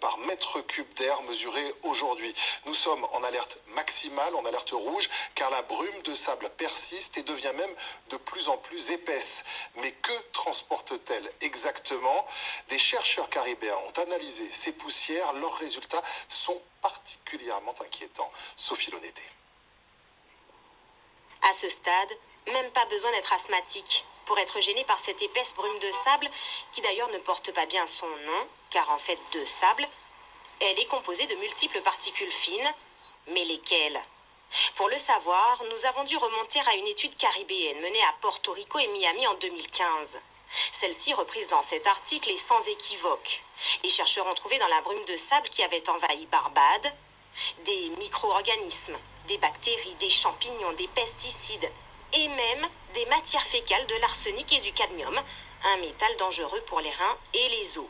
par mètre cube d'air mesuré aujourd'hui. Nous sommes en alerte maximale, en alerte rouge, car la brume de sable persiste et devient même de plus en plus épaisse. Mais que transporte-t-elle exactement? Des chercheurs caribéens ont analysé ces poussières. Leurs résultats sont particulièrement inquiétants. Sophie Loneté. À ce stade, même pas besoin d'être asthmatique pour être gêné par cette épaisse brume de sable, qui d'ailleurs ne porte pas bien son nom, car en fait de sable, elle est composée de multiples particules fines, mais lesquelles? Pour le savoir, nous avons dû remonter à une étude caribéenne menée à Porto Rico et Miami en 2015. Celle-ci, reprise dans cet article, est sans équivoque. Les chercheurs ont trouvé dans la brume de sable qui avait envahi Barbade des micro-organismes, des bactéries, des champignons, des pesticides et même des matières fécales, de l'arsenic et du cadmium, un métal dangereux pour les reins et les os.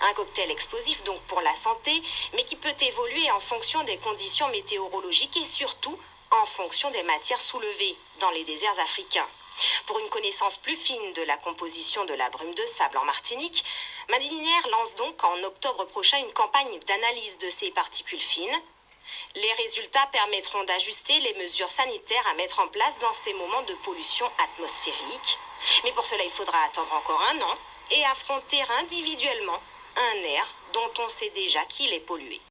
Un cocktail explosif donc pour la santé, mais qui peut évoluer en fonction des conditions météorologiques et surtout en fonction des matières soulevées dans les déserts africains. Pour une connaissance plus fine de la composition de la brume de sable en Martinique, Madinière lance donc en octobre prochain une campagne d'analyse de ces particules fines. Les résultats permettront d'ajuster les mesures sanitaires à mettre en place dans ces moments de pollution atmosphérique. Mais pour cela, il faudra attendre encore un an et affronter individuellement un air dont on sait déjà qu'il est pollué.